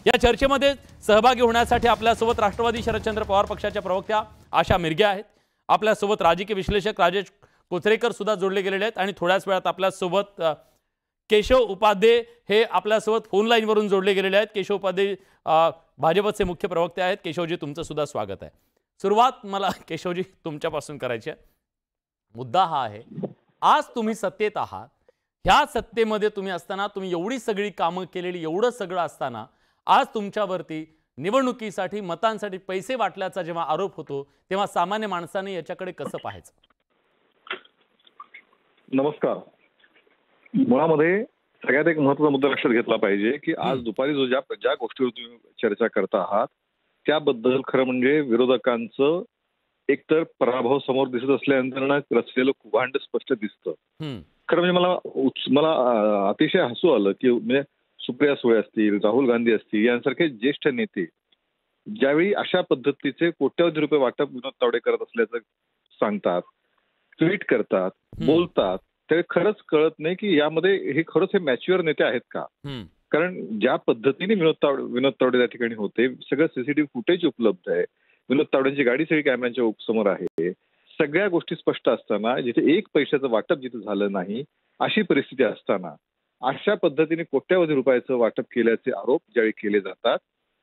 या चर्चेमध्ये सहभागी होण्यासाठी आपल्यासोबत राष्ट्रवादी शरदचंद्र पवार पक्षाच्या प्रवक्त्या आशा मिरगे आहेत, आपल्यासोबत राजकीय विश्लेषक राजेश कोचरेकर सुद्धा जोडले गेलेले आहेत आणि थोड्याच वेळात आपल्यासोबत केशव उपाध्ये हे आपल्यासोबत फोन लाईनवरून जोडले गेलेले आहेत। केशव उपाध्ये भाजपचे मुख्य प्रवक्ते आहेत। केशवजी, तुमचं सुद्धा स्वागत आहे। सुरुवात मला केशवजी तुमच्यापासून करायची आहे। मुद्दा हा आहे, आज तुम्ही सत्तेत आहात, ह्या सत्तेमध्ये तुम्ही असताना तुम्ही एवढी सगळी कामं केलेली, एवढं सगळं असताना आज तुमच्यावरती निवडणुकीसाठी मतांसाठी पैसे वाटल्याचा जेव्हा आरोप होतो तेव्हा सामान्य माणसाने याच्याकडे कसं पाहायचं? नमस्कार। मुळामध्ये सगळ्यात एक महत्त्वाचा मुद्दा लक्षात घेतला पाहिजे की आज दुपारी ज्या गोष्टीवर तुम्ही चर्चा करता आहात त्याबद्दल खरं म्हणजे विरोधकांचं एकतर पराभव समोर दिसत असल्यानंतर रचलेलं कुभांड स्पष्ट दिसतं। खरं म्हणजे मला अतिशय हसू आलं की म्हणजे सुप्रिया सुळे असतील, राहुल गांधी असतील यांसारखे ज्येष्ठ नेते ज्यावेळी अशा पद्धतीचे कोट्यवधी रुपये वाटप विनोद तावडे करत असल्याचं सांगतात, ट्विट करतात, बोलतात, ते खरंच कळत नाही की यामध्ये हे खरंच हे मॅच्युअर नेते आहेत का? कारण ज्या पद्धतीने विनोद तावडे त्या ठिकाणी होते, सगळं सीसीटीव्ही फुटेज उपलब्ध आहे, विनोद तावडेंची गाडी सगळी कॅमेऱ्यांच्या समोर आहे, सगळ्या गोष्टी स्पष्ट असताना जिथे एक पैशाचं वाटप जिथे झालं नाही अशी परिस्थिती असताना अशा पद्धतीने कोट्यवधी रुपयाचं वाटप केल्याचे आरोप ज्यावेळी केले जातात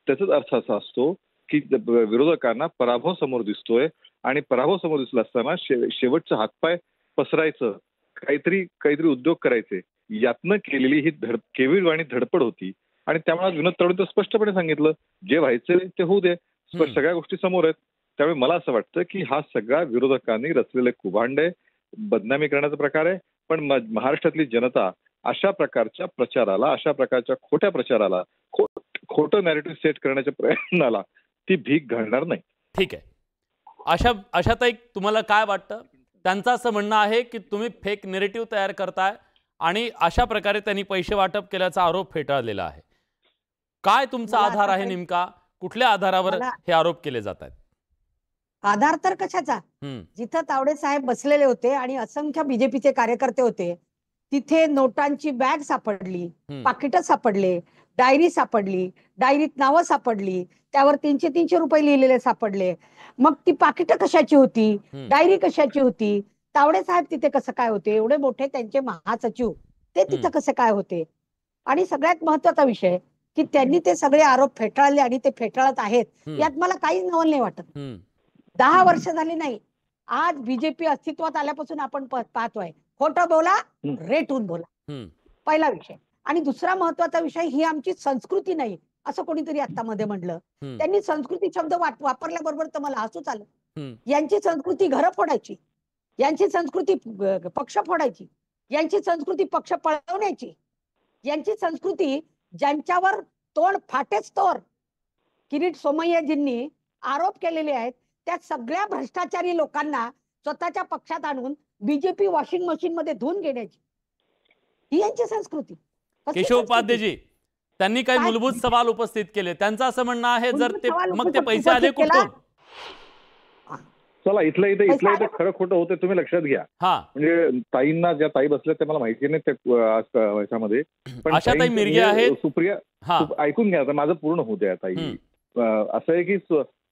त्याचाच अर्थ असा असतो की विरोधकांना पराभव समोर दिसतोय आणि पराभव समोर दिसला असताना शेवटचा हातपाय पसरायचं, काहीतरी उद्योग करायचे, यातनं केलेली ही केविलवाणी धडपड होती। आणि त्यामुळे विनोद तावडेंनी स्पष्टपणे सांगितलं जे व्हायचं ते होऊ दे, सगळ्या गोष्टी समोर आहेत। त्यामुळे मला असं वाटतं की हा सगळा विरोधकांनी रचलेले कुभांड आहे, बदनामी करण्याचा प्रकार आहे। पण महाराष्ट्रातली जनता अशा प्रकारच्या प्रचाराला, अशा प्रकारच्या खोट्या प्रचाराला, खोटं नॅरेटिव्ह सेट करण्याच्या प्रयत्नाला ती भीक घालणार नाही। ठीक आहे, आशाताई, तुम्हाला काय वाटतं? त्यांचं असं म्हणणं आहे की तुम्ही फेक नॅरेटिव्ह तयार करताय आणि अशा प्रकारे त्यांनी पैसे वाटप केल्याचा आरोप फेटाळलेला आहे। काय तुमचा आधार आहे नेमका? कुठल्या आधारावर हे आरोप केले जात आहेत? आधार तर कशाचा? जिथं तावडे साहेब बसलेले होते आणि असंख्य बीजेपीचे कार्यकर्ते होते तिथे नोटांची बॅग सापडली, पाकिटं सापडले, डायरी सापडली, डायरीत नावं सापडली, त्यावर 300-300 रुपये लिहिलेले सापडले। मग ती पाकिटं कशाची होती, डायरी कशाची होती, तावडे साहेब तिथे कसं काय होते, एवढे मोठे त्यांचे महासचिव ते तिथं कसे काय होते? आणि सगळ्यात महत्वाचा विषय की त्यांनी ते सगळे आरोप फेटाळले आणि ते फेटाळत आहेत, यात मला काहीच नवल नाही वाटत। 10 वर्ष झाली नाही, आज बीजेपी अस्तित्वात आल्यापासून आपण पाहतोय खोटं बोला, रेटून बोला, पहिला विषय। आणि दुसरा महत्वाचा विषय, ही आमची संस्कृती नाही असं कोणीतरी आता मध्ये म्हणलं, त्यांनी संस्कृती शब्द वापरल्याबरोबर तर मला हसूच आलं। यांची संस्कृती घरं फोडायची, यांची संस्कृती पक्ष फोडायची, यांची संस्कृती पक्ष पळवण्याची, यांची संस्कृती ज्यांच्यावर तोंड फाटेच तोर किरीट सोमय्याजींनी आरोप केलेले आहेत त्या सगळ्या भ्रष्टाचारी लोकांना स्वतःच्या पक्षात आणून बीजेपी वॉशिंग मशीन मध्ये धुवून घेण्याची ही यांची संस्कृती। केशव उपाध्येजी, त्यांनी काही मूलभूत सवाल उपस्थित केले, त्यांचं असं म्हणणं आहे जर ते मग ते पैसे आले कुठून? चला इथलं इथं खरं खोटं होतं तुम्ही लक्षात घ्या। म्हणजे ताईंना ज्या ताई बसल्या ते मला माहिती नाही त्याच्यामध्ये, पण आशाताई मिरगे आहेत, सुप्रिया, ऐकून घ्या माझं पूर्ण होऊ द्या ताई। असं आहे की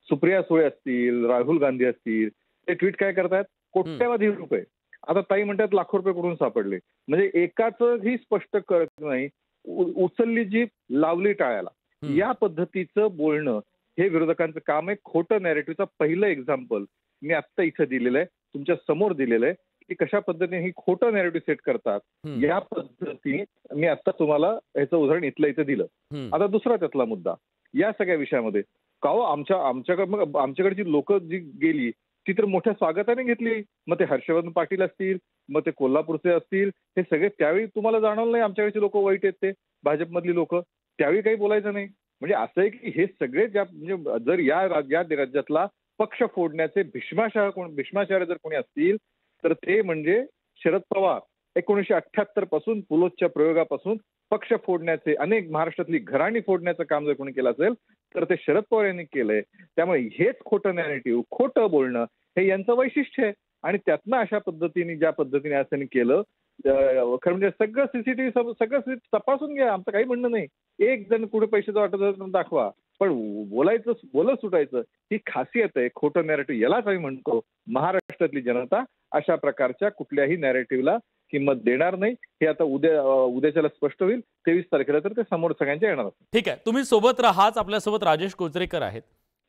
सुप्रिया सुळे असतील, राहुल गांधी असतील, ते ट्विट काय करतायत, कोट्यवधी रुपये। आता ताई म्हणतात लाखो रुपये कुठून सापडले, म्हणजे एकाच ही स्पष्ट करत नाही, उचलली जीभ लावली टाळ्याला, या पद्धतीचं बोलणं हे विरोधकांचं काम आहे। खोटं नॅरेटिव्हचं पहिलं एक्झाम्पल मी आत्ता इथं दिलेलं आहे, तुमच्या समोर दिलेलं आहे की कशा पद्धतीने ही खोटं नॅरेटिव्ह सेट करतात। या पद्धतीने मी आता तुम्हाला ह्याचं उदाहरण इथलं इथं दिलं। आता दुसरा त्यातला मुद्दा या सगळ्या विषयामध्ये का हो, आमच्याकडची लोक जी गेली ती तर मोठ्या स्वागताने घेतली, मग ते हर्षवर्धन पाटील असतील, मग ते कोल्हापूरचे असतील, हे सगळे त्यावेळी तुम्हाला जाणवलं नाही आमच्याकडचे लोक वाईट आहेत, ते भाजपमधली लोक त्यावेळी काही बोलायचं नाही? म्हणजे असं आहे की हे सगळे म्हणजे जर या राज्यातला पक्ष फोडण्याचे भीष्माचार्य जर कोणी असतील तर ते म्हणजे शरद पवार। 1978 पासून पुलोच्या प्रयोगापासून पक्ष फोडण्याचे, अनेक महाराष्ट्रातली घराणी फोडण्याचं काम जर कोणी केलं असेल तर ते शरद पवार यांनी केलंय। त्यामुळे हेच खोटं नॅरेटिव्ह, खोटं बोलणं हे यांचं वैशिष्ट्य आहे। आणि त्यातनं अशा पद्धतीने ज्या पद्धतीने आज त्यांनी केलं खरं म्हणजे सगळं सीसीटीव्ही सगळं तपासून घ्या, आमचं काही म्हणणं नाही. एक जण कुठे पैशाचं वाटत दाखवा, पण बोलत सुटायचं ही खासियत आहे, खोटं नॅरेटिव्ह. यालाच आम्ही म्हणतो महाराष्ट्रातली जनता अशा प्रकारच्या कुठल्याही नॅरेटिव्हला किंमत देणार नाही. हे आता उद्याच्याला स्पष्ट होईल. 23 तारखेला तर ते समोर सगळ्यांच्या येणार. ठीक आहे, तुम्ही सोबत राहाच. आपल्यासोबत राजेश कोचरेकर आहेत.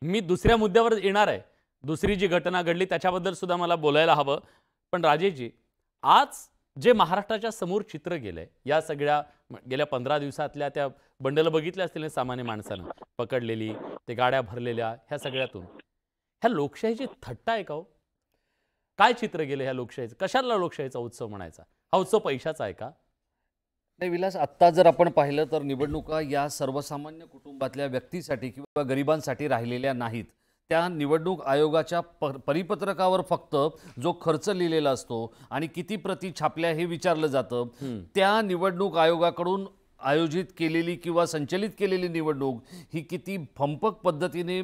मी दुसऱ्या मुद्द्यावर येणार आहे. दुसरी जी घटना घडली त्याच्याबद्दल सुद्धा मला बोलायला हवं. पण राजेशजी, आज जे महाराष्ट्राच्या समोर चित्र गेलंय, या सगळ्या गेल्या 15 दिवसातल्या त्या बंडल बघितल्या असतील सामान्य माणसानं पकडलेली, ते गाड्या भरलेल्या, ह्या सगळ्यातून ह्या लोकशाहीची थट्टा आहे का हो? काय चित्र गेलं ह्या लोकशाहीचं? कशाला लोकशाहीचा उत्सव म्हणायचा? हा उत्सव पैशाचा आहे का? नाही विलास, आत्ता जर आपण पाहिलं तर निवडणुका या सर्वसामान्य कुटुंबातल्या व्यक्तीसाठी किंवा गरिबांसाठी राहिलेल्या नाहीत. त्या निवडणूक आयोगाच्या परिपत्रकावर फक्त जो खर्च लिहिलेला असतो आणि किती प्रती छापल्या हे विचारलं जातं. त्या निवडणूक आयोगाकडून आयोजित केलेली किंवा संचलित केलेली निवडणूक ही किती फंपक पद्धतीने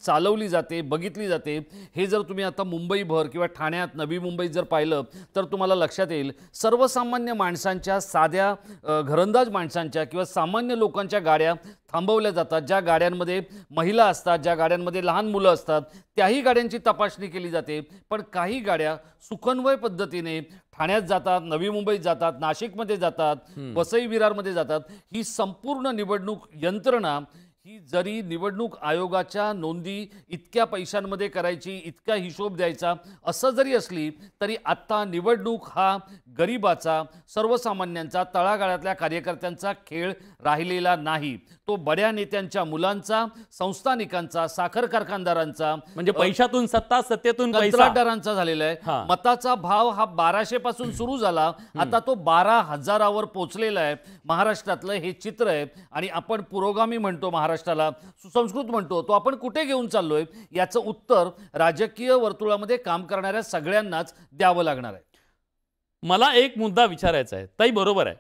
चालवली जाते, बघितली जाते, हे जर तुम्ही आता मुंबईभर किंवा ठाण्यात, नवी मुंबईत जर पाहिलं तर तुम्हाला लक्षात येईल. सर्वसामान्य माणसांच्या, साध्या घरंदाज माणसांच्या किंवा सामान्य लोकांच्या गाड्या थांबवल्या जातात. ज्या गाड्यांमध्ये महिला असतात, ज्या गाड्यांमध्ये लहान मुलं असतात, त्याही गाड्यांची तपासणी केली जाते. पण काही गाड्या सुखन्वय पद्धतीने ठाण्यात जातात, नवी मुंबईत जातात, नाशिकमध्ये जातात, वसई विरारमध्ये जातात. ही संपूर्ण निवडणूक यंत्रणा ही जरी निवडणूक आयोगाच्या नोंदी इतक्या पैशांमध्ये करायची, इतका हिशोब द्यायचा असं जरी असली तरी आत्ता निवडणूक हा गरिबाचा, सर्वसामान्यांचा, तळागाळातल्या कार्यकर्त्यांचा खेळ राहिलेला नाही. तो बड्या नेत्यांच्या मुलांचा, संस्थानिकांचा, साखर कारखानदारांचा, म्हणजे पैशातून सत्ता, सत्तेतून पैसा, कंत्राटदारांचा झालेला आहे. मताचा भाव हा 1200 पासून सुरू झाला, आता तो 12,000वर पोहोचलेला आहे. महाराष्ट्रातलं हे चित्र आहे. आणि आपण पुरोगामी म्हणतो, महाराष्ट्राला सुसंस्कृत म्हणतो, तो आपण कुठे घेऊन चाललोय याचं उत्तर राजकीय वर्तुळामध्ये काम करणाऱ्या सगळ्यांनाच द्यावं लागणार आहे. मला एक मुद्दा विचारायचा आहे. ताई बरोबर आहे,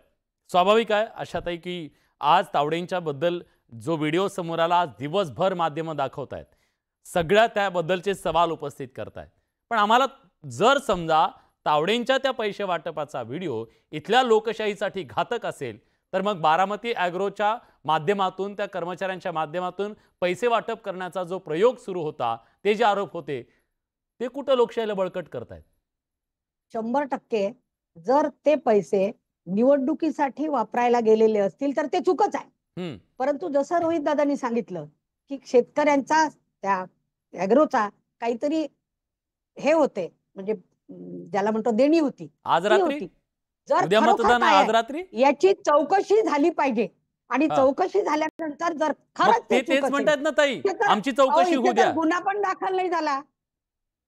स्वाभाविक आहे आशाताई की आज तावडेंच्या बद्दल जो व्हिडिओ समोर आला, आज दिवसभर माध्यमं दाखवत आहेत, सगळ्या त्याबद्दलचे सवाल उपस्थित करतायत. पण आम्हाला जर समजा तावडेंच्या त्या पैसे वाटपाचा व्हिडिओ इथल्या लोकशाहीसाठी घातक असेल, तर मग बारामती ॲग्रोच्या माध्यमातून, त्या कर्मचाऱ्यांच्या माध्यमातून पैसे वाटप करण्याचा जो प्रयोग सुरू होता, ते जे आरोप होते, ते कुठं लोकशाहीला बळकट करतायत? 100% जर ते पैसे निवडणुकीसाठी वापरायला गेलेले असतील तर ते चुकच आहे. परंतु जसं रोहित दादांनी सांगितलं की शेतकऱ्यांचा, त्या ॲग्रोचा काहीतरी हे होते, म्हणजे ज्याला म्हणतो देणी होती, आज रात्री, जर उद्या मतदान आज रात्री, याची चौकशी झाली पाहिजे. आणि चौकशी झाल्यानंतर जर खरंच तेच म्हणतात ना ताई, आमची चौकशी होऊ द्या. गुन्हा पण दाखल नाही झाला,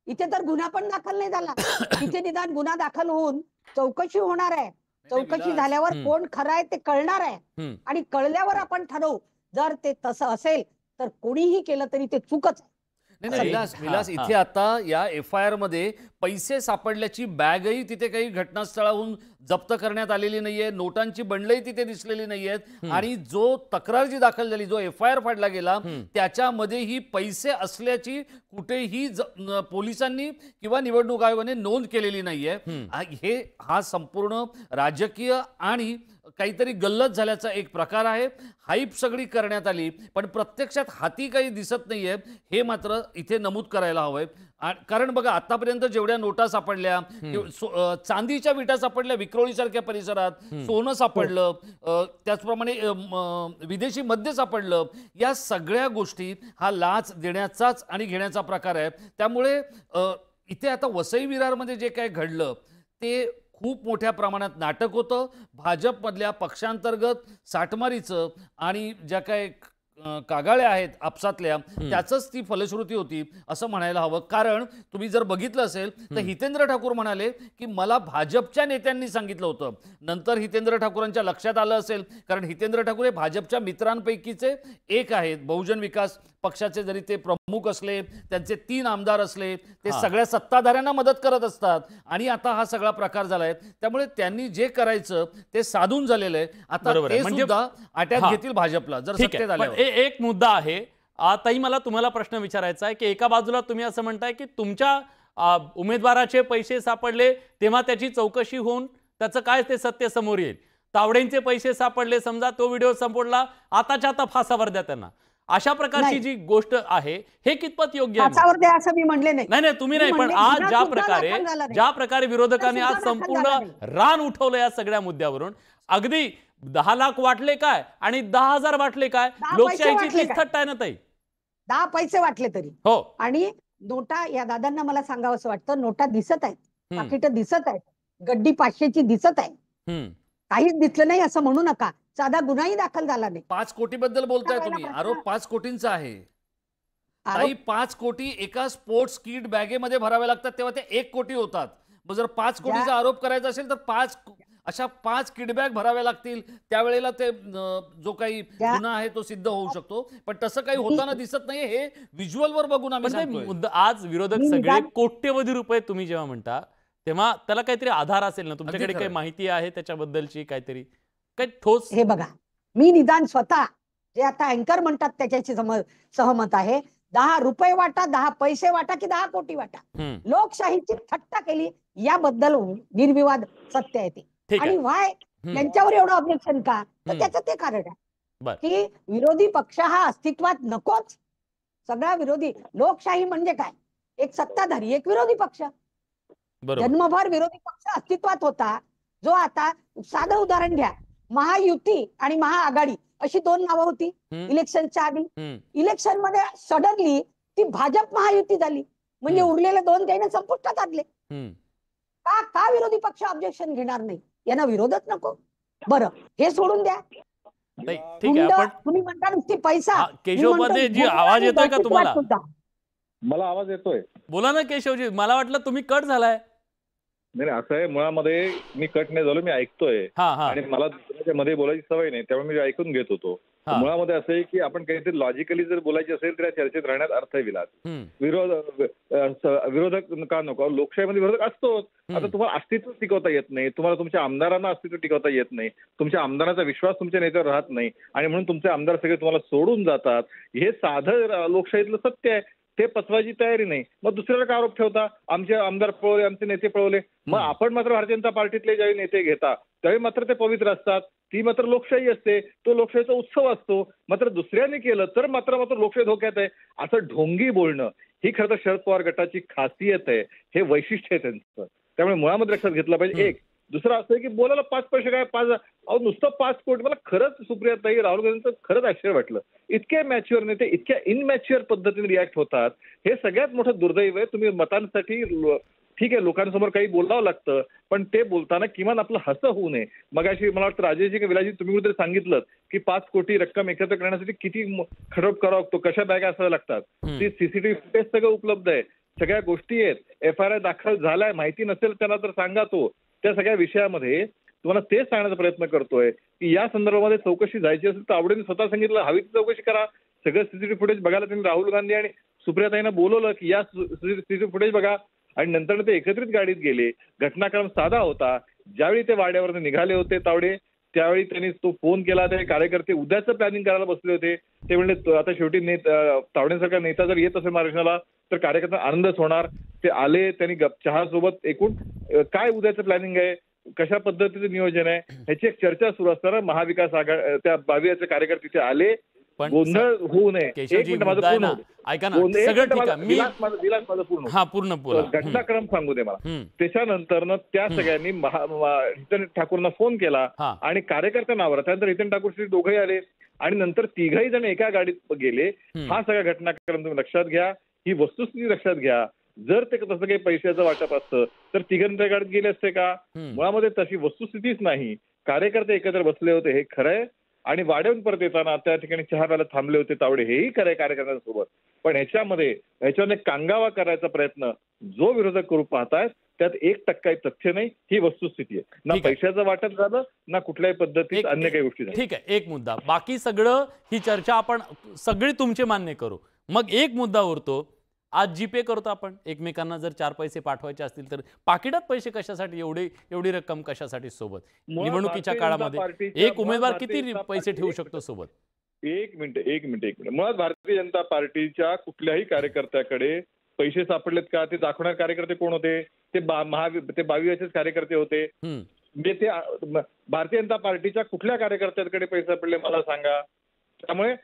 इथे तर गुन्हा पण दाखल नाही झाला. इथे निदान गुन्हा दाखल होऊन चौकशी होणार आहे. चौकशी झाल्यावर कोण खरं आहे ते कळणार आहे. आणि कळल्यावर आपण ठरवू. जर ते तसं असेल तर कोणीही केलं तरी ते चूकच आहे. विलास, इथे आता या FIR मध्ये पैसे सापडल्याची बॅगही तिथे काही घटनास्थळाहून जप्त करण्यात आलेली नाहीये, नोटांची बंडलही तिथे दिसलेली नाहीयेत. आणि जो तक्रार जी दाखल झाली, जो FIR फाडला गेला, त्याच्यामध्ये ही पैसे असल्याची कुठेही पोलिसांनी किंवा निवडणूक आयोगाने नोंद केलेली नाहीये. हा संपूर्ण राजकीय आणि काहीतरी गल्लत झाल्याचा एक प्रकार आहे. हाईप सगळी करण्यात आली, पण प्रत्यक्षात हाती काही दिसत नाहीये, हे मात्र इथे नमूद करायला हवंय. कारण बघा, आतापर्यंत जेवढ्या नोटा सापडल्या, चांदीच्या विटा सापडल्या विक्रोळीसारख्या परिसरात, सोनं सापडलं, त्याचप्रमाणे विदेशी मद्य सापडलं, या सगळ्या गोष्टी हा लाच देण्याचाच आणि घेण्याचा प्रकार आहे. त्यामुळे इथे आता वसई विरारमध्ये जे काय घडलं ते खूप मोठ्या प्रमाणात नाटक होतं. भाजपमधल्या पक्षांतर्गत साठमारीचं आणि ज्या काय कागाळ्या आहेत आपसातल्या, त्याचंच ती फलश्रुती होती असं म्हणायला हवं. कारण तुम्ही जर बघितलं असेल तर हितेंद्र ठाकूर म्हणाले की मला भाजपच्या नेत्यांनी सांगितलं होतं. नंतर हितेंद्र ठाकूरांच्या लक्षात आलं असेल, कारण हितेंद्र ठाकूर हे भाजपच्या मित्रांपैकीचे एक आहेत. बहुजन विकास पक्षाचे जरी ते प्रमुख असले, त्यांचे 3 आमदार असले, ते सगळ्या सत्ताधाऱ्यांना मदत करत असतात. आणि आता हा सगळा प्रकार झालाय. त्यामुळे त्यांनी जे करायचं ते साधून झालेलं आहे. आता ते सुद्धा आट्यात घेतील भाजपला जर सत्तेत आल्यावर. एक मुद्दा आहे ताई, मला तुम्हाला प्रश्न विचारायचा आहे की एका बाजूला तुम्ही असं म्हणताय की तुमच्या उमेदवाराचे पैसे सापडले तेव्हा त्याची चौकशी होऊन त्याचं काय ते सत्य समोर येईल. तावडेंचे पैसे सापडले, समजा तो व्हिडिओ संपवला, आताच्या आता फासावर द्या त्यांना. अशा प्रकारची जी गोष्ट आहे हे कितपत योग्य आहे? फासावर द्या असं मी म्हणले नाही. नाही तुम्ही नाही, पण आज ज्या प्रकारे विरोधकांनी आज संपूर्ण रान उठवलं या सगळ्या मुद्द्यावरून, अगदी 10 लाख वाटले काय आणि 10,000 वाटले काय, लोकशाहीची तीच थट्टा आहे ना ताई. 10 पैसे वाटले तरी हो. आणि नोटा, या दादांना मला सांगावं असं वाटतं, नोटा दिसत आहेत, पाकिटं दिसत आहेत, गड्डी 500ची दिसत आहे, काहीच दिसलं नाही असं म्हणू नका. साधा गुन्हाही दाखल झाला नाही. 5 कोटी बद्दल बोलताय तुम्ही, आरोप 5 कोटींचा आहे. ताई 5 कोटी एका स्पोर्ट्स किट बॅगेमध्ये भरावे लागतात, तेव्हा ते 1 कोटी होतात. मग जर 5 कोटीचा आरोप करायचा असेल तर अशा 5 किट बॅग भरावे लागतील, त्यावेळेला ते जो काही गुन्हा आहे तो सिद्ध होऊ शकतो. पण तसं काही होताना दिसत नाहीये, हे व्हिज्युअलवर बघून आम्ही सांगतोय. आज विरोधक सगळे कोट्यवधी रुपये तुम्ही जेव्हा म्हणता तेव्हा त्याला काहीतरी आधार असेल ना, तुमच्याकडे काही माहिती आहे त्याच्याबद्दलची, काहीतरी काही ठोस? हे बघा, मी निदान स्वतः जे आता अँकर म्हणतात त्याच्याशी सहमत आहे. 10 रुपये वाटा, 10 पैसे वाटा की 10 कोटी वाटा, लोकशाहीची थट्टा केली याबद्दल निर्विवाद सत्य आहे ते. आणि व्हाय यांच्यावर एवढं ऑब्जेक्शन का, तर त्याचं ते कारण आहे की विरोधी पक्ष हा अस्तित्वात नकोच. सगळा विरोधी, लोकशाही म्हणजे काय, एक सत्ताधारी एक विरोधी पक्ष. जन्मभर विरोधी पक्ष अस्तित्वात होता, जो आता साधं उदाहरण घ्या, महायुती आणि महाआघाडी अशी 2 नावं होती इलेक्शनच्या आधी. इलेक्शन मध्ये सडनली ती भाजप महायुती झाली, म्हणजे उरलेले 2 त्याने संपुष्टात आणले. का विरोधी पक्ष ऑब्जेक्शन घेणार नाही, यांना विरोधच नको. बरं, हे सोडून द्या. ठीक आहे, आपण तुम्ही म्हणता नुसती पैसा. केशवमध्ये जी आवाज येतोय का तुम्हाला? मला आवाज येतोय, बोला ना केशवजी. मला वाटलं तुम्ही कट झालाय. नाही असं आहे, मुळामध्ये मी कट नाही झालो, मी ऐकतोय आणि मला दुसऱ्याच्या मध्ये बोलायची सवय नाही, त्यामुळे मी ऐकून घेत होतो. मुळामध्ये असं आहे की आपण काहीतरी लॉजिकली जर बोलायची असेल तर या चर्चेत राहण्यात अर्थ विलास. विरोधक का नको, लोकशाहीमध्ये विरोधक असतोच. आता तुम्हाला अस्तित्व टिकवता येत नाही, तुम्हाला तुमच्या आमदारांना अस्तित्व टिकवता येत नाही, तुमच्या आमदारांचा विश्वास तुमच्या नेत्यावर राहत नाही आणि म्हणून तुमचे आमदार सगळे तुम्हाला सोडून जातात. हे साधं लोकशाहीतलं सत्य आहे, ते पचवायची तयारी नाही. मग दुसऱ्याला का आरोप ठेवता, आमचे आमदार पळवले, आमचे नेते पळवले. मग आपण मात्र भारतीय जनता पार्टीतले ज्यावेळी नेते घेता त्यावेळी मात्र ते पवित्र असतात, ती मात्र लोकशाही असते, तो लोकशाहीचा उत्सव असतो. मात्र दुसऱ्याने केलं तर मात्र लोकशाही धोक्यात आहे असं ढोंगी बोलणं, ही खरं तर शरद पवार गटाची खासियत आहे, हे वैशिष्ट्य आहे त्यांचं. त्यामुळे मुळामध्ये लक्षात घेतलं पाहिजे. एक दुसरं असं आहे की बोलायला 5 पैसे काय, नुसतं 5 कोटी. मला खरंच सुप्रियाताई, राहुल गांधींचं खरंच आश्चर्य वाटलं. इतके मॅच्युअर नेते इतक्या इनमॅच्युअर पद्धतीने रिॲक्ट होतात, हे सगळ्यात मोठं दुर्दैव आहे. तुम्ही मतांसाठी ठीक आहे, लोकांसमोर काही बोलावं लागतं, पण ते बोलताना किमान आपलं हसं होऊ नये. मगाशी मला वाटतं राजेशजी का विलासजी तुम्ही कुठेतरी सांगितलं की 5 कोटी रक्कम एकत्र करण्यासाठी किती खडप करावा लागतो, कशा बॅगा असाव्या लागतात. ती सीसीटीव्ही फुटेज सगळं उपलब्ध आहे, सगळ्या गोष्टी आहेत. FIR दाखल झालाय, माहिती नसेल त्यांना तर सांगा. तो त्या सगळ्या विषयामध्ये तुम्हाला तेच सांगण्याचा प्रयत्न करतोय की या संदर्भामध्ये चौकशी जायची असेल तर आवडीने स्वतः सांगितलं, हवी ती चौकशी करा. सगळं सीसीटीव्ही फुटेज बघायला त्यांनी राहुल गांधी आणि सुप्रियाताईंना बोलवलं की या सीसीटीव्ही फुटेज बघा, आणि नंतर ते एकत्रित गाडीत गेले. घटनाक्रम साधा होता. ज्यावेळी ते वाड्यावर निघाले होते तावडे, त्यावेळी त्यांनी तो फोन केला. ते कार्यकर्ते उद्याचं प्लॅनिंग करायला बसले होते. ते म्हणले आता शेवटी तावडेसारखा नेता जर येत असेल महाराष्ट्राला तर कार्यकर्त्यांना आनंदच होणार. ते आले, त्यांनी चहासोबत एकूण काय उद्याचं प्लॅनिंग आहे, कशा पद्धतीचं नियोजन आहे, ह्याची एक चर्चा सुरू असताना महाविकास आघाडी त्या 22 कार्यकर्ते तिथे आले. गोंधळ होऊ नये. एक मिनिट माझं पूर्ण, ऐका ना, सगळं ठीक आहे, विलास माझं पूर्ण घटनाक्रम सांगू दे मला. त्याच्यानंतर त्या सगळ्यांनी हितेन ठाकूरना फोन केला आणि कार्यकर्त्या नावावर, त्यानंतर हितेन ठाकूर दोघंही आले आणि नंतर 3घही जण एका गाडीत गेले. हा सगळा घटनाक्रम तुम्ही लक्षात घ्या, ही वस्तुस्थिती लक्षात घ्या. जर ते तसं काही पैशाचं वाटप असतं तर 3 गाडीत गेले असते का? मुळामध्ये तशी वस्तुस्थितीच नाही. कार्यकर्ते एकत्र बसले होते, हे खरंय. आणि वाड्याहून परत येताना त्या ठिकाणी चहा प्यायला थांबले होते तावडे, हेही खरंय कार्यकर्त्यांसोबत. पण ह्याच्यावर कांगावा करायचा प्रयत्न जो विरोधक करू पाहतायत त्यात 1% तथ्य नाही, ही वस्तुस्थिती आहे. ना पैशाचं वाटप झालं, ना कुठल्याही पद्धतीत अन्य काही गोष्टी झाल्या. ठीक आहे, एक मुद्दा. बाकी सगळं ही चर्चा आपण सगळी तुमचे मान्य करू. मग एक मुद्दा उरतो, आज जीपे करतो आपण एकमेकांना, जर 4 पैसे पाठवायचे असतील तर पाकिटात पैसे कशासाठी, एवढी रक्कम कशासाठी सोबत? निवडणुकीच्या काळामध्ये एक उमेदवार किती पैसे ठेवू शकतो सोबत? एक मिनिट. मुळात भारतीय जनता पार्टीच्या कुठल्याही कार्यकर्त्याकडे पैसे सापडलेत का ते दाखवणारे कार्यकर्ते कोण होते? ते 22 कार्यकर्ते होते. म्हणजे ते भारतीय जनता पार्टीच्या कुठल्या कार्यकर्त्यांकडे पैसे पडले मला सांगा. त्यामुळे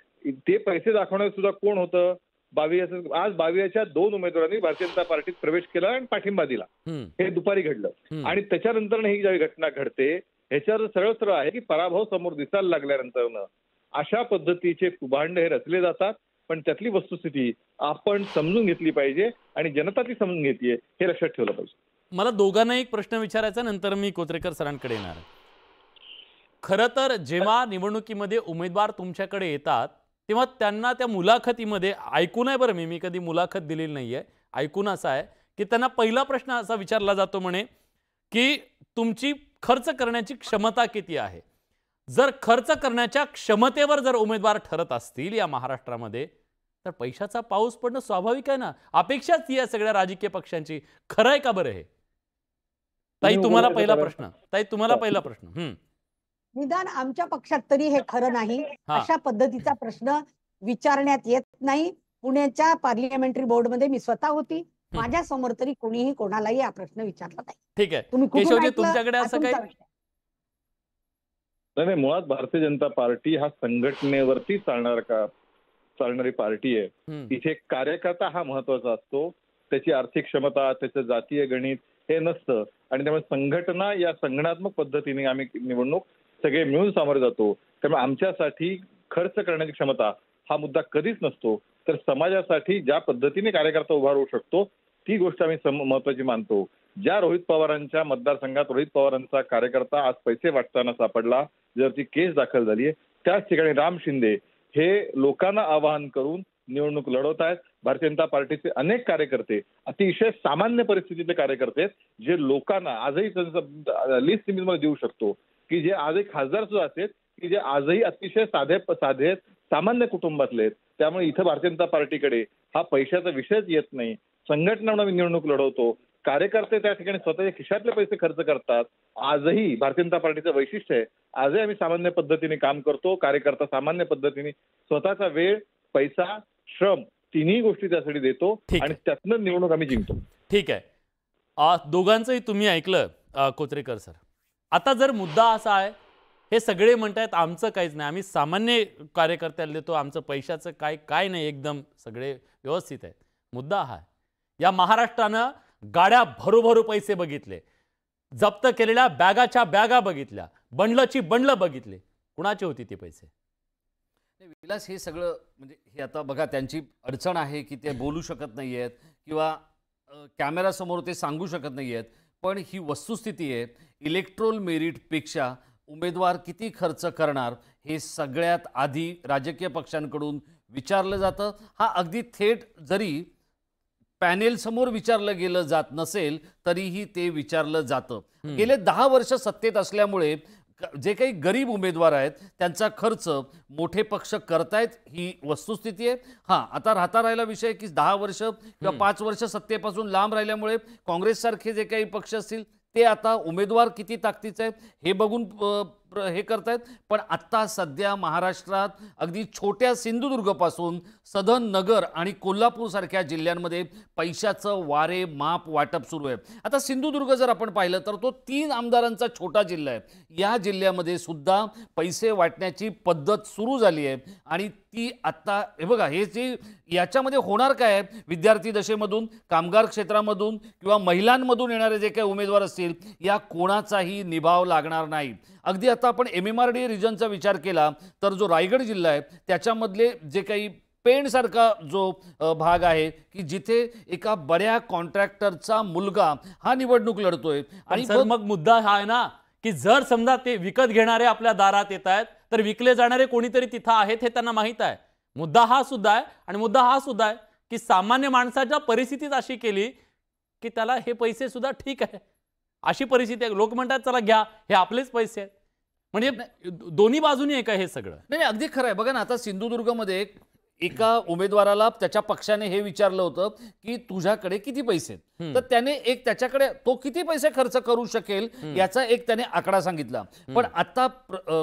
ते पैसे दाखवण्यात सुद्धा कोण होतं? आज 22च्या 2 उमेदवारांनी भारतीय जनता पार्टीत प्रवेश केला आणि पाठिंबा दिला. हे दुपारी घडलं आणि त्याच्यानंतर ही जी घटना घडते ह्याच्यावर सरळ सरळ आहे की पराभव समोर दिसायला लागल्यानंतर अशा पद्धतीचे कुभांड हे रचले जातात. पण त्यातली वस्तुस्थिती आपण समजून घेतली पाहिजे आणि जनता ती समजून घेतलीये हे लक्षात ठेवलं पाहिजे. मला दोघांना एक प्रश्न विचारायचा, नंतर मी कोचरेकर सरांकडे येणार. खरं तर जेव्हा निवडणुकीमध्ये उमेदवार तुमच्याकडे येतात तेव्हा त्यांना त्या मुलाखतीमध्ये ऐकून आहे, बरं मी कधी मुलाखत दिलेली नाहीये, ऐकून असा आहे की त्यांना पहिला प्रश्न असा विचारला जातो म्हणे की तुमची खर्च करण्याची क्षमता किती आहे. जर खर्च करण्याच्या क्षमतेवर जर उमेदवार ठरत असतील या महाराष्ट्रामध्ये तर पैशाचा पाऊस पडणं स्वाभाविक आहे ना. अपेक्षाच ही या सगळ्या राजकीय पक्षांची. खरं आहे का बरं हे? ताई तुम्हाला पहिला प्रश्न. निदान आमच्या पक्षात तरी हे खरं नाही. अशा पद्धतीचा प्रश्न विचारण्यात येत नाही. पुण्याच्या पार्लिमेंटरी बोर्डमध्ये मी स्वतः होती. माझ्या समोर तरी कोणीही कोणालाही हा प्रश्न विचारला नाही. ठीक आहे. तुम्ही केशवजी तुमच्याकडे असं काही नाही, मुळात भारतीय जनता पार्टी हा संघटनेवरती चालणारी पार्टी आहे. तिथे कार्यकर्ता हा महत्वाचा असतो. त्याची आर्थिक क्षमता, त्याचं जातीय गणित हे नसतं आणि त्यामुळे संघटना या संघटनात्मक पद्धतीने आम्ही निवडणूक सगळे मिळून सामोरे जातो. त्यामुळे आमच्यासाठी खर्च करण्याची क्षमता हा मुद्दा कधीच नसतो. तर समाजासाठी ज्या पद्धतीने कार्यकर्ता उभा राहू शकतो ती गोष्ट आम्ही महत्वाची मानतो. ज्या रोहित पवारांच्या मतदारसंघात रोहित पवारांचा कार्यकर्ता आज पैसे वाटताना सापडला, ज्यावरती केस दाखल झाली आहे, त्याच ठिकाणी राम शिंदे हे लोकांना आवाहन करून निवडणूक लढवत आहेत. भारतीय जनता पार्टीचे अनेक कार्यकर्ते अतिशय सामान्य परिस्थितीतले कार्यकर्ते आहेत जे लोकांना आजही लिस्ट मध्ये देऊ शकतो की जे आजही खासदार सुद्धा आहेत की जे आजही अतिशय साधे सामान्य कुटुंबातले आहेत. त्यामुळे इथं भारतीय जनता पार्टीकडे हा पैशाचा विषयच येत नाही. संघटना म्हणून निवडणूक लढवतो. कार्यकर्ते त्या ठिकाणी स्वतःच्या खिशातले पैसे खर्च करतात. आजही भारतीय जनता पार्टीचं वैशिष्ट्य आहे. आजही आम्ही सामान्य पद्धतीने काम करतो. कार्यकर्ता सामान्य पद्धतीने स्वतःचा वेळ, पैसा, श्रम तिन्ही गोष्टी त्यासाठी देतो आणि त्यातनं निवडणूक आम्ही जिंकतो. ठीक आहे. दोघांचंही तुम्ही ऐकलं कोचरेकर सर. आता जर मुद्दा असा आहे, हे सगळे म्हणतायत आमचं काहीच नाही, आम्ही सामान्य कार्यकर्त्याला देतो, आमचं पैशाचं काय नाही, एकदम सगळे व्यवस्थित आहेत. मुद्दा हा आहे, या महाराष्ट्रानं गाड्या भरूभरू पैसे बघितले, जप्त केलेल्या बॅगाच्या बॅगा बघितल्या, बंडलची बंडलं बघितले. कुणाचे होती ते पैसे? विलास, हे सगळं म्हणजे हे आता बघा त्यांची अडचण आहे की ते बोलू शकत नाही आहेत किंवा कॅमेरासमोर ते सांगू शकत नाही आहेत. पण ही वस्तुस्थिती आहे. इलेक्ट्रोल मेरिटपेक्षा उमेदवार किती खर्च करणार हे सगळ्यात आधी राजकीय पक्षांकडून विचारलं जातं. हा अगदी थेट जरी पॅनेल समोर विचारलं गेलं जात नसेल तरीही ते विचारलं जातं. गेले 10 वर्ष सत्तेत असल्यामुळे जे काही गरीब उमेदवार आहेत त्यांचा खर्च मोठे पक्ष करतायत ही वस्तुस्थिती आहे. हां, आता राहिला विषय की 10 वर्ष किंवा 5 वर्ष सत्तेपासून लांब राहिल्यामुळे काँग्रेससारखे जे काही पक्ष असतील ते आता उमेदवार किती ताकदीचे आहेत हे बघून हे करतायत. पण आत्ता सध्या महाराष्ट्रात अगदी छोट्या सिंधुदुर्गपासून सधन नगर आणि कोल्हापूरसारख्या जिल्ह्यांमध्ये पैशाचं वारे माप वाटप सुरू आहे. आता सिंधुदुर्ग जर आपण पाहिलं तर तो 3 आमदारांचा छोटा जिल्हा आहे. या जिल्ह्यामध्ये सुद्धा पैसे वाटण्याची पद्धत सुरू झाली आहे आणि ती आत्ता हे बघा, हे जे याच्यामध्ये होणार काय आहे, विद्यार्थी दशेमधून, कामगार क्षेत्रामधून किंवा महिलांमधून येणारे जे काही उमेदवार असतील या कोणाचाही निभाव लागणार नाही. अगदी आता आपण MMRDA रिजनचा विचार केला तर जो रायगड जिल्हा आहे त्याच्यामधले जे काही पेणसारखा जो भाग आहे की जिथे एका बड्या कॉन्ट्रॅक्टरचा मुलगा हा निवडणूक लढतोय. आणि मग मुद्दा हा आहे ना की जर समजा ते विकत घेणारे आपल्या दारात येत आहेत तर विकले जाणारे कोणीतरी तिथं आहेत हे त्यांना माहीत आहे. मुद्दा हा सुद्धा आहे आणि मुद्दा हा सुद्धा आहे की सामान्य माणसाच्या परिस्थितीत अशी केली की त्याला हे पैसे सुद्धा ठीक आहे अशी परिस्थिती आहे. लोक म्हणतात चला घ्या, हे आपलेच पैसे आहेत. म्हणजे दोन्ही बाजूनी आहे का हे सगळं? नाही, अगदी खरं आहे. बघा ना, आता सिंधुदुर्गमध्ये एका उमेदवाराला त्याच्या पक्षाने हे विचारलं होतं की तुझ्याकडे किती पैसे आहेत, तर त्याने एक त्याच्याकडे तो किती पैसे खर्च करू शकेल याचा एक त्याने आकडा सांगितला. पण आता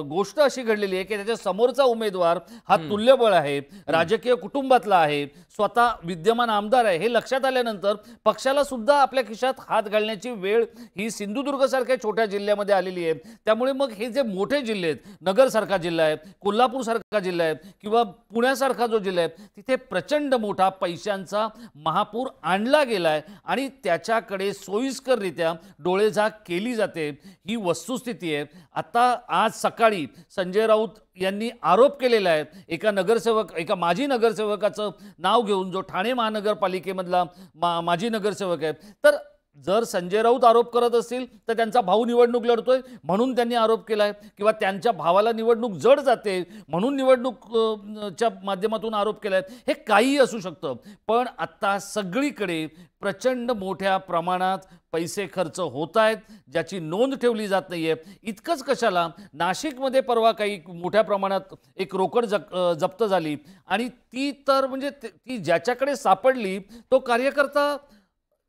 गोष्ट अशी घडलेली आहे की त्याच्या समोरचा उमेदवार हा तुल्यबळ आहे, राजकीय कुटुंबातला आहे, स्वतः विद्यमान आमदार आहे. हे लक्षात आल्यानंतर पक्षाला सुद्धा आपल्या खिशात हात घालण्याची वेळ ही सिंधुदुर्ग सारख्या छोट्या जिल्ह्यामध्ये आलेली आहे. त्यामुळे मग हे जे मोठे जिल्हे आहेत, नगर सारखा जिल्हा आहे, कोल्हापूर सारखा जिल्हा आहे किंवा पुण्यासारखा जो जिल्हा आहे, तिथे प्रचंड मोठा पैशांचा महापूर आणला गेलाय आणि त्याच्याकडे सोयीस्कररित्या डोळेझाक केली जाते. ही वस्तुस्थिती आहे. आता आज सकाळी संजय राऊत यांनी आरोप केलेला आहे एका माजी नगरसेवकाचं नाव घेऊन, जो ठाणे महानगरपालिकेमधला माजी नगरसेवक आहे. तर जर संजय राऊत आरोप करत असतील तर त्यांचा भाऊ निवडणूक लढतोय म्हणून त्यांनी आरोप केलाय, किंवा त्यांच्या भावाला निवडणूक जड जाते म्हणून निवडणूकच्या माध्यमातून आरोप केलाय, हे काही असू शकतं. पण आता सगळीकडे प्रचंड मोठ्या प्रमाणात पैसे खर्च होत आहेत, ज्याची नोंद ठेवली जात नाहीये. इतकंच कशाला, नाशिकमध्ये परवा काही मोठ्या प्रमाणात एक रोकड जप्त झाली आणि ती तर म्हणजे ती ज्याच्याकडे सापडली तो कार्यकर्ता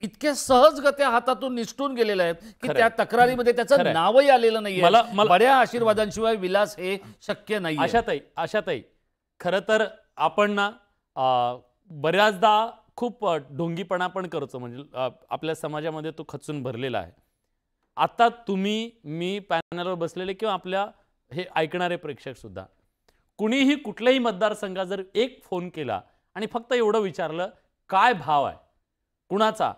इतक्या सहजगत्या हातातून निसटून गेलेला आहे की त्या तक्रारीमध्ये त्याचं नावही आलेलं नाहीये. बड्या आशीर्वादांशिवाय विलास हे शक्य नाही. आशाताई, खरं तर आपण ना बऱ्याचदा खूप ढोंगीपणा पण करतो, म्हणजे आपल्या समाजामध्ये तो खचून भरलेला आहे. आता तुम्ही, मी पॅनलवर बसलेले किंवा आपल्या हे ऐकणारे प्रेक्षक सुद्धा, कुणीही कुठल्याही मतदारसंघात जर एक फोन केला आणि फक्त एवढं विचारलं काय भाव आहे कुणाचा,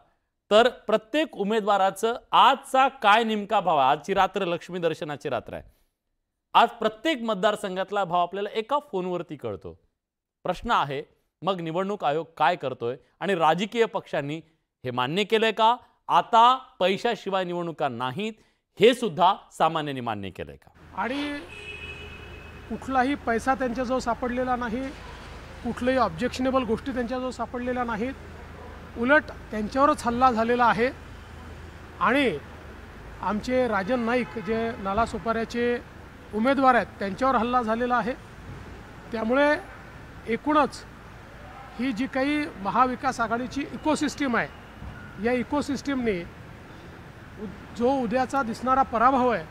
तर प्रत्येक उमेदवाराचं आजचा काय नेमका भाव आहे, आजची रात्र लक्ष्मी दर्शनाची रात्र आहे, आज प्रत्येक मतदारसंघातला भाव आपल्याला एका फोनवरती कळतो. प्रश्न आहे मग निवडणूक आयोग काय करतोय आणि राजकीय पक्षांनी हे मान्य केलंय का? आता पैशाशिवाय निवडणुका नाहीत हे सुद्धा सामान्यांनी मान्य केलंय का? आणि कुठलाही पैसा त्यांच्याजवळ सापडलेला नाही, कुठल्याही ऑब्जेक्शनेबल गोष्टी त्यांच्याजवळ सापडलेल्या नाहीत. उलट त्यांच्यावरच हल्ला झालेला आहे. आणि आमचे राजन नाईक जे नालासोपाऱ्याचे उमेदवार आहेत त्यांच्यावर हल्ला झालेला आहे. त्यामुळे एकूणच ही जी काही महाविकास आघाडीची इकोसिस्टीम आहे, या इकोसिस्टीमने जो उद्याचा दिसणारा पराभव आहे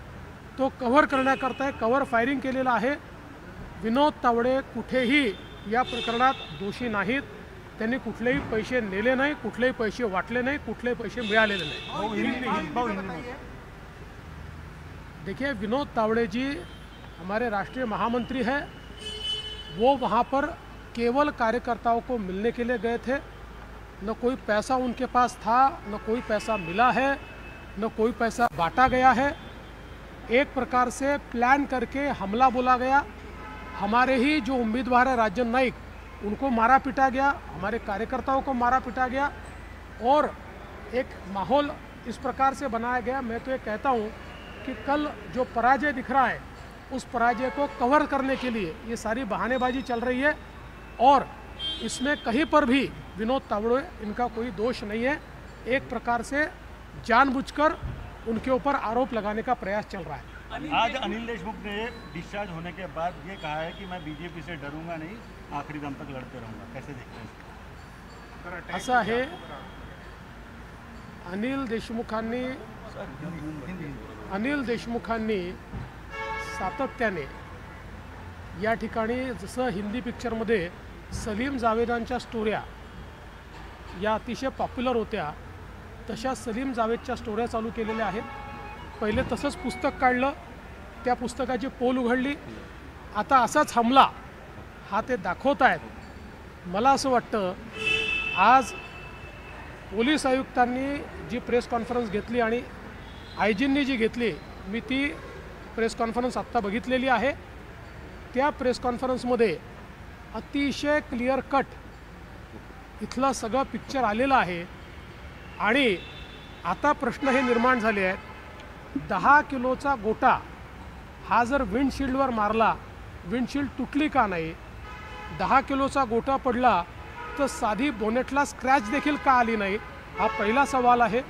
तो कव्हर करण्याकरता कव्हर फायरिंग केलेलं आहे. विनोद तावडे कुठेही या प्रकरणात दोषी नाहीत. त्यांनी कुठलेही पैसे नेले नाही, कुठलेही पैसे वाटले नाही, कुठलेही पैसे मिळालेले नाही. देखिए, विनोद तावड़े जी हमारे राष्ट्रीय महामंत्री हैं. वो वहाँ पर केवल कार्यकर्ताओं को मिलने के लिए गए थे. न कोई पैसा उनके पास था, न कोई पैसा मिला है, न कोई पैसा बांटा गया है. एक प्रकार से प्लान करके हमला बोला गया. हमारे ही जो उम्मीदवार है राजन नाइक, उनको मारा पीटा गया, हमारे कार्यकर्ताओं को मारा पीटा गया और एक माहौल इस प्रकार से बनाया गया. मैं तो ये कहता हूँ कि कल जो पराजय दिख रहा है उस पराजय को कवर करने के लिए ये सारी बहानेबाजी चल रही है और इसमें कहीं पर भी विनोद तावड़े इनका कोई दोष नहीं है. एक प्रकार से जानबूझकर उनके ऊपर आरोप लगाने का प्रयास चल रहा है. आज अनिल देशमुख ने डिस्चार्ज होने के बाद ये कहा है कि मैं बीजेपी से डरूंगा नहीं, आखिरी दम तक लड़ते रहूंगा. कैसे देखते हैं? ऐसा है, अनिल देशमुखांनी सातत्याने या ठिकाणी, जसं हिंदी पिक्चरमध्ये सलीम जावेदांच्या स्टोऱ्या या अतिशय पॉप्युलर होत्या, तशा सलीम जावेदच्या स्टोऱ्या चालू केलेल्या आहेत. पहिले तसंच पुस्तक काढलं, त्या पुस्तकाची पोल उघडली. आता असाच हमला हा ते दाखवत आहेत. मला असं वाटतं आज पोलीस आयुक्तांनी जी प्रेस कॉन्फरन्स घेतली आणि आय जींनी जी घेतली, मी ती प्रेस कॉन्फरन्स आत्ता बघितलेली आहे. त्या प्रेस कॉन्फरन्समध्ये अतिशय क्लिअर कट इथलं सगळं पिक्चर आलेलं आहे. आणि आता प्रश्न हे निर्माण झाले आहेत, 10 किलोचा गोटा हा जर विंडशिल्डवर मारला, विंडशिल्ड तुटली का नाही? 10 किलोचा गोटा पडला तर साधी बोनेटला स्क्रॅच देखील का आली नाही? हा पहिला सवाल आहे.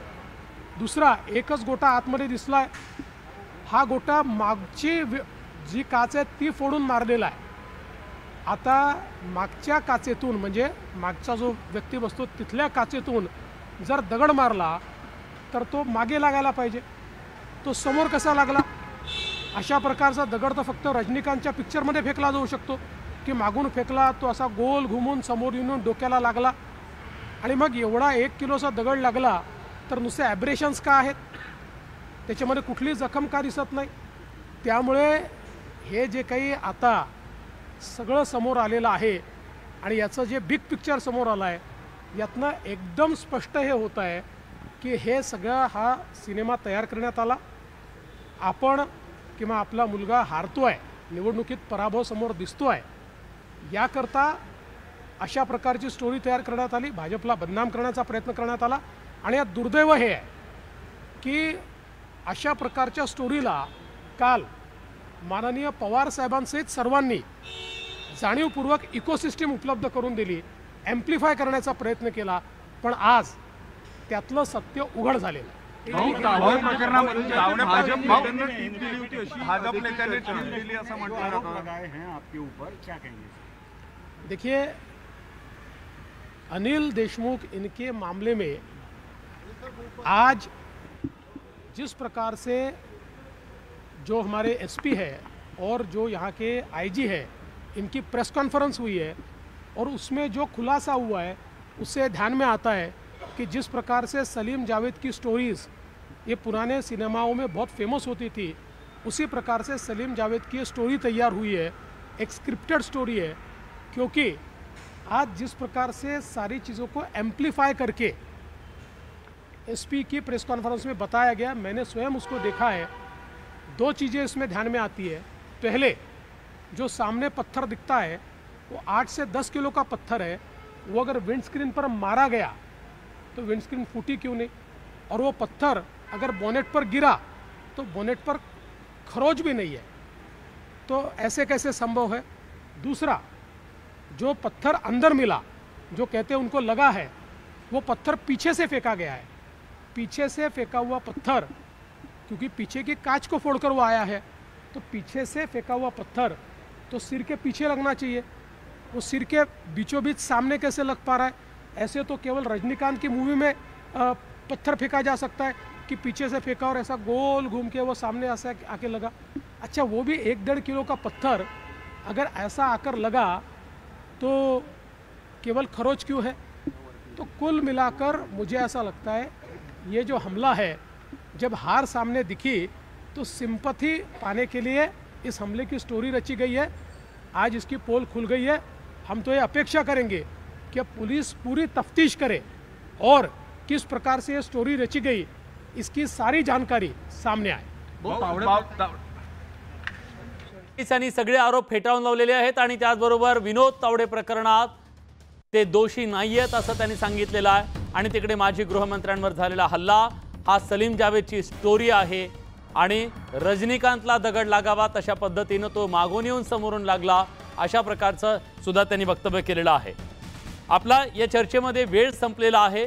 दुसरा, एकच गोटा आतमध्ये दिसलाय, हा गोटा मागची जी काच आहे ती फोडून मारलेला आहे. आता मागच्या काचेतून म्हणजे मागचा जो व्यक्ती बसतो तिथल्या काचेतून जर दगड मारला तर तो मागे लागायला पाहिजे, तो समोर कसा लागला? अशा प्रकारचा दगड तर फक्त रजनीकांतच्या पिक्चरमध्ये फेकला जाऊ शकतो की मागून फेकला, तो असा गोल घुमून समोर येऊन डोक्याला लागला. आणि मग एवढा 1 किलोचा दगड लागला तर नुसते ॲब्रेशन्स का आहेत? त्याच्यामध्ये कुठली जखम का दिसत नाही? त्यामुळे हे जे काही आता सगळं समोर आलेलं आहे आणि याचं जे बिग पिक्चर समोर आलं आहे, यातनं एकदम स्पष्ट हे होत आहे की हे सगळं हा सिनेमा तयार करण्यात आला. आपण किंवा आपला मुलगा हारतो आहे, निवडणुकीत पराभव समोर दिसतो आहे, याकरता अशा प्रकारची स्टोरी तयार करण्यात आली, भाजपला बदनाम करण्याचा प्रयत्न करण्यात आला. आणि यात दुर्दैव हे आहे की अशा प्रकारच्या स्टोरीला काल माननीय पवार साहेबांसहित सर्वांनी जाणीवपूर्वक इकोसिस्टीम उपलब्ध करून दिली, ॲम्प्लिफाय करण्याचा प्रयत्न केला, पण आज त्यातलं सत्य उघड झालेलं. देखिए, अनिल देशमुख इनके मामले में आज जिस प्रकार से जो हमारे एसपी है और जो यहाँ के आईजी है, इनकी प्रेस कॉन्फ्रेंस हुई है और उसमें जो खुलासा हुआ है उससे ध्यान में आता है कि जिस प्रकार से सलीम जावेद की स्टोरीज़ ये पुराने सिनेमाओं में बहुत फेमस होती थी, उसी प्रकार से सलीम जावेद की स्टोरी तैयार हुई है, एक स्क्रिप्टेड स्टोरी है. क्योंकि आज जिस प्रकार से सारी चीज़ों को एम्प्लीफाई करके एसपी की प्रेस कॉन्फ्रेंस में बताया गया, मैंने स्वयं उसको देखा है. 2 चीज़ें इसमें ध्यान में आती है. पहले, जो सामने पत्थर दिखता है वो 8 से 10 किलो का पत्थर है. वो अगर विंडस्क्रीन पर मारा गया तो विंडस्क्रीन फूटी क्यों नहीं? और वो पत्थर अगर बोनेट पर गिरा तो बोनेट पर खरोच भी नहीं है, तो ऐसे कैसे संभव है? दूसरा, जो पत्थर अंदर मिला, जो कहते हैं उनको लगा है, वो पत्थर पीछे से फेंका गया है. पीछे से फेंका हुआ पत्थर, क्योंकि पीछे की कांच को फोड़कर वो आया है, तो पीछे से फेंका हुआ पत्थर तो सिर के पीछे लगना चाहिए. वो सिर के बीचों बीच सामने कैसे लग पा रहा है? ऐसे तो केवल रजनीकांत की मूवी में पत्थर फेंका जा सकता है कि पीछे से फेंका और ऐसा गोल घूम के वो सामने ऐसा आके लगा. अच्छा, वो भी 1-1.5 किलो का पत्थर अगर ऐसा आकर लगा तो केवल खरोच क्यों है? तो कुल मिलाकर मुझे ऐसा लगता है ये जो हमला है, जब हार सामने दिखी तो सिंपैथी पाने के लिए इस हमले की स्टोरी रची गई है. आज इसकी पोल खुल गई है. हम तो ये अपेक्षा करेंगे कि पुलिस पूरी तफ्तीश करे और किस प्रकार से ये स्टोरी रची गई इसकी सारी जानकारी सामने आए. पोलिसांनी सगळे आरोप फेटाळून लावलेले आहेत आणि त्याचबरोबर विनोद तावडे प्रकरणात ते दोषी नाहीयेत असं त्यांनी सांगितलेलं आहे. आणि तिकडे माजी गृहमंत्र्यांवर झालेला हल्ला हा सलीम जावेदची स्टोरी आहे आणि रजनीकांतला दगड लागावा तशा पद्धतीनं तो मागून येऊन समोरून लागला, अशा प्रकारचं सुद्धा त्यांनी वक्तव्य केलेलं आहे. आपला या चर्चेमध्ये वेळ संपलेला आहे.